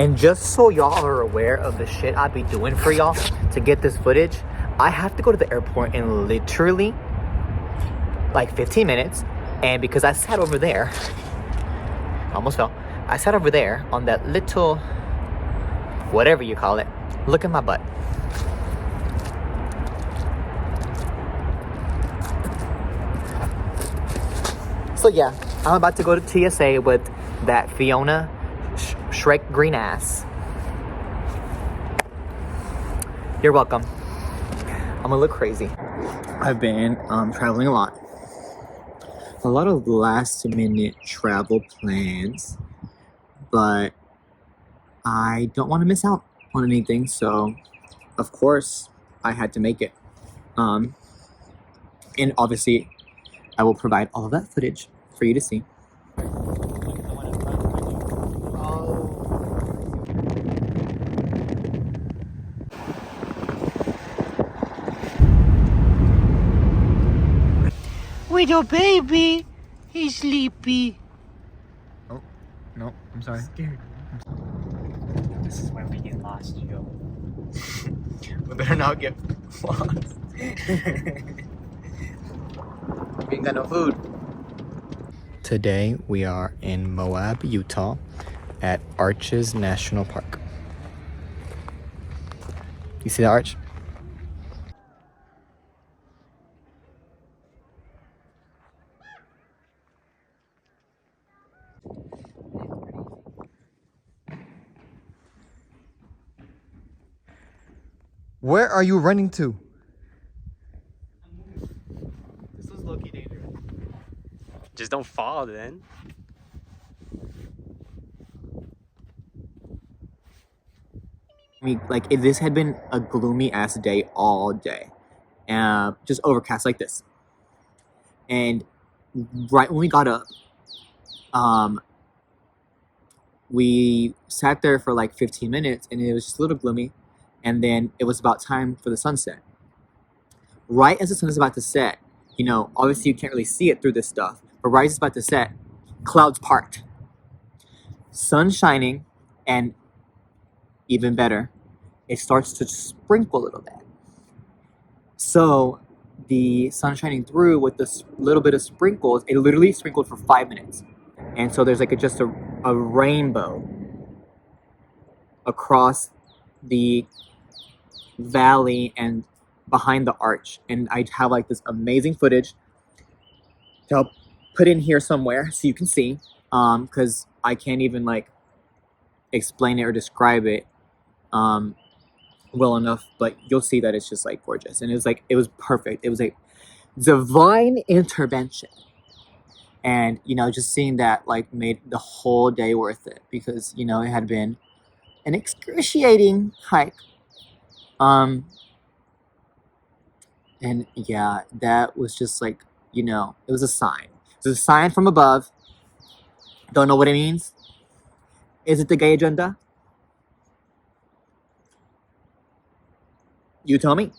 And just so y'all are aware of the shit I be doing for y'all to get this footage, I have to go to the airport in literally like 15 minutes. And because I sat over there, almost fell. I sat over there on that little, whatever you call it. Look at my butt. So yeah, I'm about to go to TSA with that Fiona Shrek green ass. You're welcome. I'm gonna look crazy. I've been traveling a lot. A lot of last minute travel plans, but I don't want to miss out on anything, so of course I had to make it. And obviously I will provide all of that footage for you to see. Little baby, he's sleepy. Oh, no, I'm sorry. Scared. This is where we get lost, Joe. We better not get lost. We ain't got no food. Today we are in Moab, Utah at Arches National Park. You see the arch? Where are you running to? This was low-key dangerous. Just don't fall then. I mean, like, if this had been a gloomy ass day all day, just overcast like this, and right when we got up, we sat there for like 15 minutes, and it was just a little gloomy, and then it was about time for the sunset. Right as the sun is about to set, you know, obviously you can't really see it through this stuff, but right as it's about to set, clouds part, sun shining, and even better, it starts to sprinkle a little bit. So the sun shining through with this little bit of sprinkles, it literally sprinkled for 5 minutes. And so there's like just a rainbow across the valley and behind the arch. And I have like this amazing footage to help put in here somewhere so you can see, because I can't even like explain it or describe it well enough, but you'll see that it's just like gorgeous. And it was perfect. It was a divine intervention. And, you know, just seeing that like made the whole day worth it, because, you know, it had been an excruciating hike. And yeah, that was just like, you know, it was a sign. It was a sign from above. Don't know what it means. Is it the gay agenda? You tell me.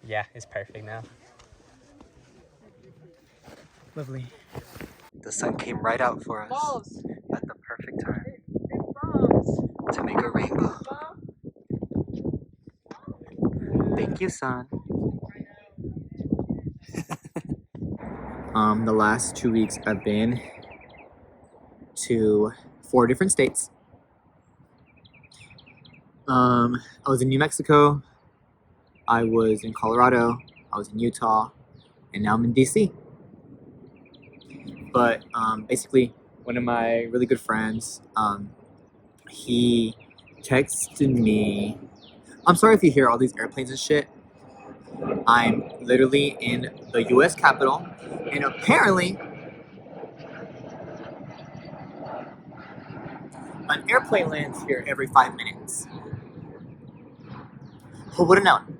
Yeah, it's perfect now. Lovely. The sun came right out for us at the perfect time to make a rainbow. Thank you, sun. The last 2 weeks I've been to 4 different states. I was in New Mexico, I was in Colorado, I was in Utah, and now I'm in DC. But basically, one of my really good friends, he texted me. I'm sorry if you hear all these airplanes and shit. I'm literally in the US Capitol, and apparently an airplane lands here every 5 minutes. Who would have known?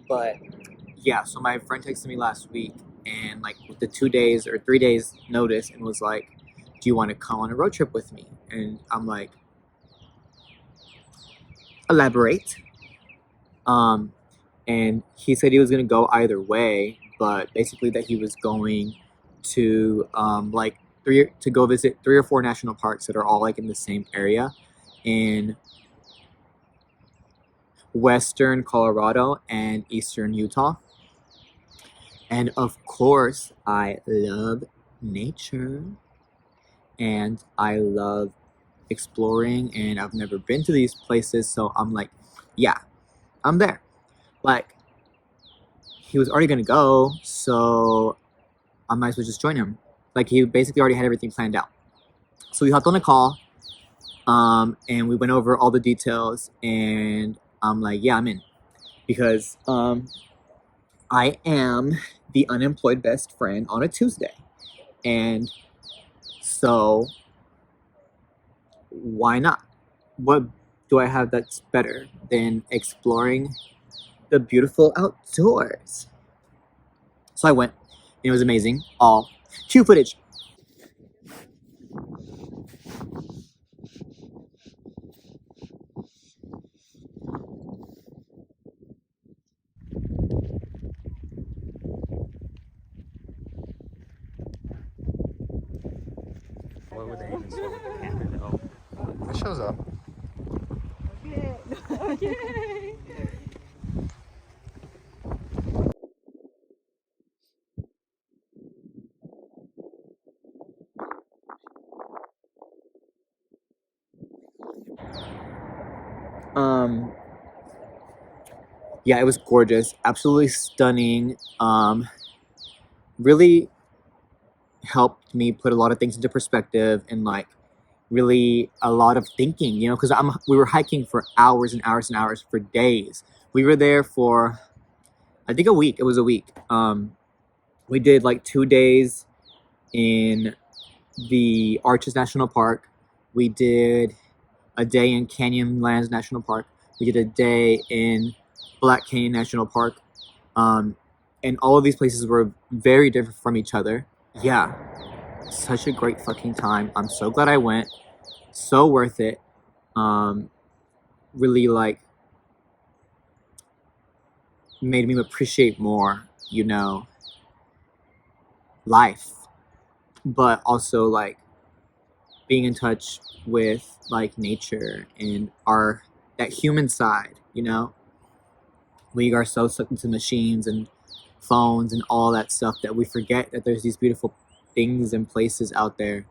But yeah, so my friend texted me last week, and like with the 2 days or 3 days notice, and was like, do you want to come on a road trip with me? And I'm like, elaborate. and he said he was gonna go either way, but basically that he was going to like to go visit 3 or 4 national parks that are all like in the same area in western Colorado and eastern Utah. And of course, I love nature and I love exploring, and I've never been to these places, so I'm like, yeah, I'm there. Like, he was already gonna go, so I might as well just join him. Like, he basically already had everything planned out. So we hopped on a call, and we went over all the details, and I'm like, yeah, I'm in. Because I am the unemployed best friend on a Tuesday. And so why not? What do I have that's better than exploring the beautiful outdoors? So I went, and it was amazing. All cue footage. What would they even show with the camera though? It shows up. Okay. Okay. Yeah, it was gorgeous, absolutely stunning. Really helped me put a lot of things into perspective, and like really a lot of thinking, you know, because we were hiking for hours and hours and hours, for days. We were there for I think a week. It was a week. We did like 2 days in the Arches National Park. We did a day in Canyonlands National Park. We did a day in Black Canyon National Park. And all of these places were very different from each other. Yeah, such a great fucking time. I'm so glad I went. So worth it. Really like made me appreciate more, you know, life, but also like being in touch with like nature and our that human side, you know. We are so sucked into machines and phones and all that stuff that we forget that there's these beautiful things and places out there.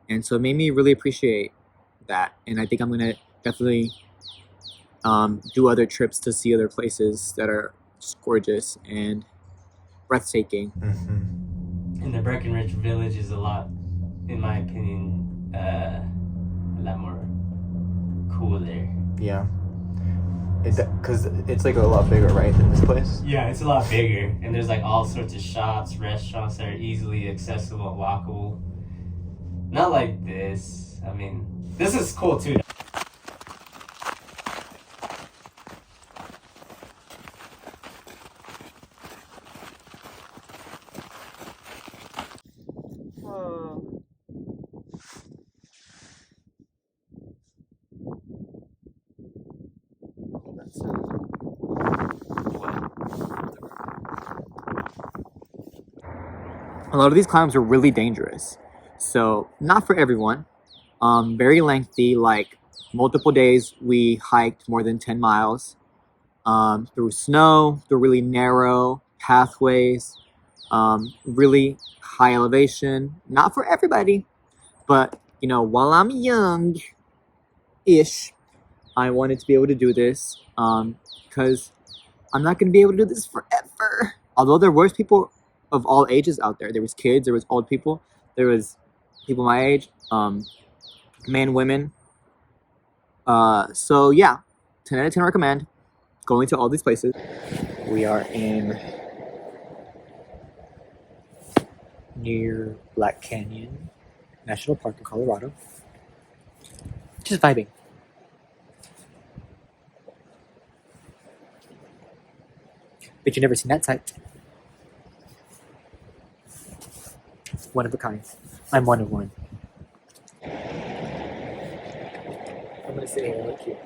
And so it made me really appreciate that. And I think I'm gonna definitely do other trips to see other places that are just gorgeous and breathtaking. Mm-hmm. And the Breckenridge Village is a lot, in my opinion, a lot more cooler. Yeah. Because it's like a lot bigger, right, than this place? Yeah, it's a lot bigger, and there's like all sorts of shops, restaurants that are easily accessible and walkable. Not like this. I mean, this is cool too. A lot of these climbs are really dangerous, so not for everyone. Very lengthy, like multiple days. We hiked more than 10 miles through snow, through really narrow pathways, really high elevation. Not for everybody, but you know, while I'm young-ish, I wanted to be able to do this because I'm not going to be able to do this forever. Although there was people of all ages out there. There was kids, there was old people, there was people my age, men, women. So yeah, 10 out of 10 recommend going to all these places. We are in near Black Canyon National Park in Colorado. Just vibing. Bet you've never seen that site. One of a kind. I'm one of one. I'm gonna sit here and look cute.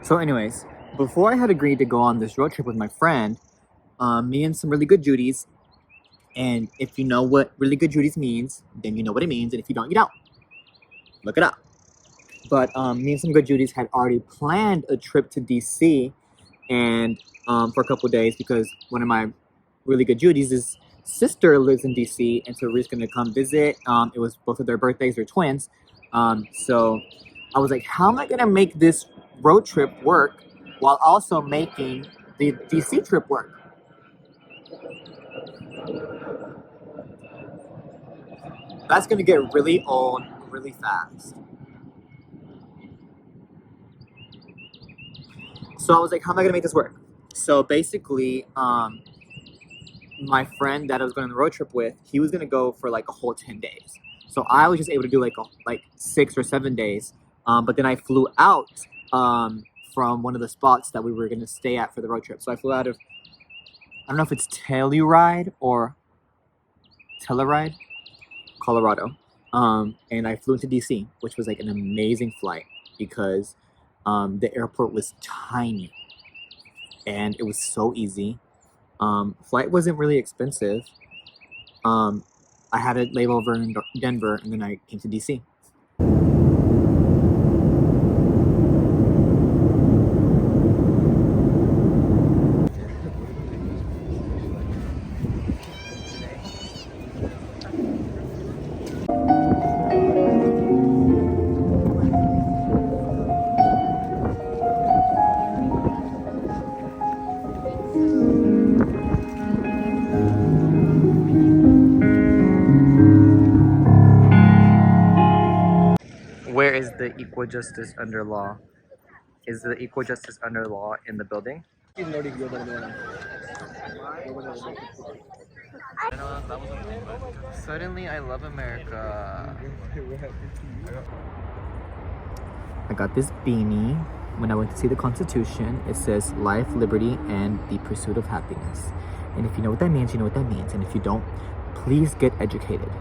So anyways, before I had agreed to go on this road trip with my friend, me and some really good Judies, and if you know what really good Judies means, then you know what it means, and if you don't, you don't. Look it up. But me and some good Judies had already planned a trip to DC, and for a couple of days, because one of my really good Judies' sister lives in DC, and so we're just gonna come visit. It was both of their birthdays, they're twins. So I was like, how am I gonna make this road trip work while also making the DC trip work? That's gonna get really old really fast. So I was like, how am I gonna make this work? So basically, my friend that I was going on the road trip with, he was gonna go for like a whole 10 days. So I was just able to do like 6 or 7 days. But then I flew out from one of the spots that we were gonna stay at for the road trip. So I flew out of, I don't know if it's Telluride or Telluride, Colorado. And I flew into DC, which was like an amazing flight because the airport was tiny and it was so easy. Flight wasn't really expensive. I had a layover in Denver and then I came to DC. Where is the equal justice under law? Is the equal justice under law in the building? Suddenly I love America. I got this beanie when I went to see the Constitution. It says life, liberty, and the pursuit of happiness. And if you know what that means, you know what that means. And if you don't, please get educated.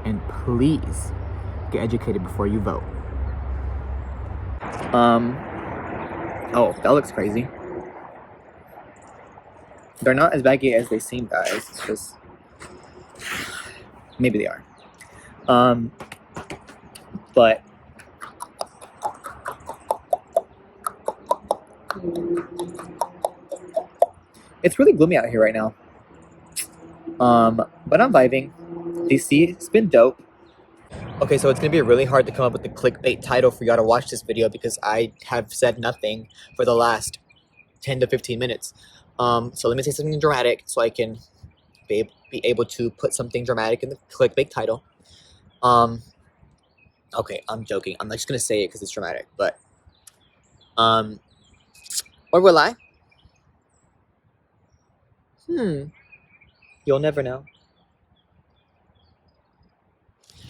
And please get educated before you vote. Oh, that looks crazy. They're not as baggy as they seem, guys. It's just, maybe they are. But it's really gloomy out here right now. But I'm vibing. DC, it's been dope. Okay, so it's gonna be really hard to come up with the clickbait title for y'all to watch this video because I have said nothing for the last 10 to 15 minutes. So let me say something dramatic so I can be able to put something dramatic in the clickbait title. Okay, I'm joking. I'm not just gonna say it because it's dramatic, but or will I? You'll never know.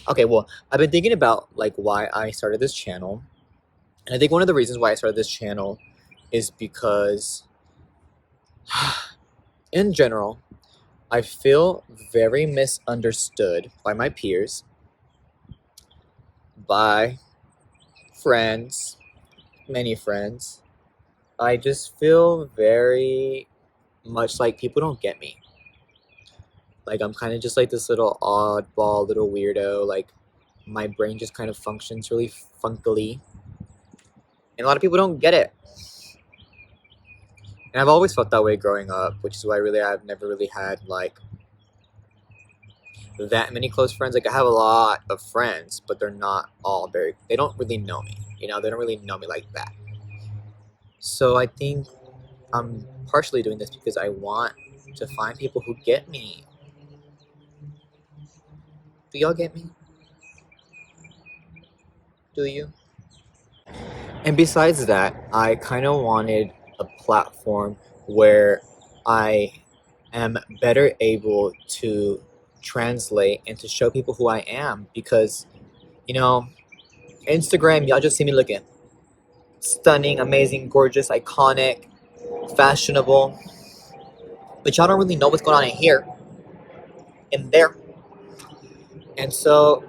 Okay, well, I've been thinking about like why I started this channel. And I think one of the reasons why I started this channel is because in general, I feel very misunderstood by my peers, by friends, many friends. I just feel very much like people don't get me. Like I'm kind of just like this little oddball, little weirdo. Like my brain just kind of functions really funkily. And a lot of people don't get it. And I've always felt that way growing up, which is why really I've never really had like that many close friends. Like I have a lot of friends, but they're not all they don't really know me. You know, they don't really know me like that. So I think I'm partially doing this because I want to find people who get me. Do y'all get me? Do you? And besides that, I kind of wanted a platform where I am better able to translate and to show people who I am because, you know, Instagram, y'all just see me looking stunning, amazing, gorgeous, iconic, fashionable, but y'all don't really know what's going on in here, in there. And so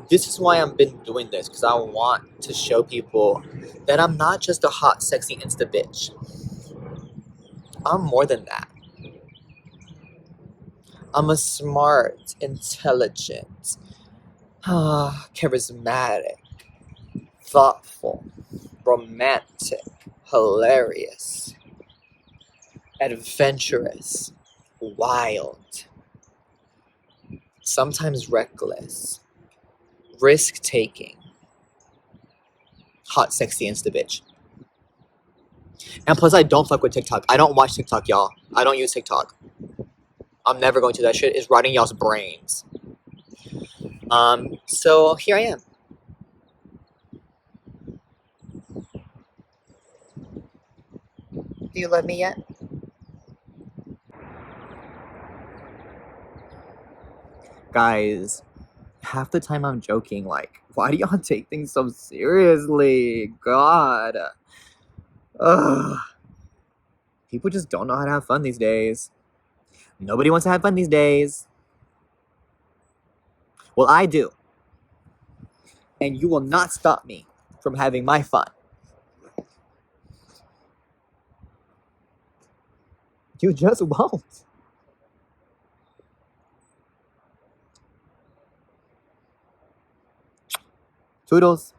This is why I've been doing this, because I want to show people that I'm not just a hot, sexy Insta bitch. I'm more than that. I'm a smart, intelligent, charismatic, thoughtful, romantic, hilarious, adventurous, wild, sometimes reckless, risk-taking, hot, sexy Insta bitch. And plus, I don't fuck with TikTok. I don't watch TikTok, y'all. I don't use TikTok. I'm never going to. That shit is rotting y'all's brains. So here I am. Do you love me yet? Guys, half the time I'm joking, like, why do y'all take things so seriously? God. Ugh. People just don't know how to have fun these days. Nobody wants to have fun these days. Well, I do. And you will not stop me from having my fun. You just won't. Toodles.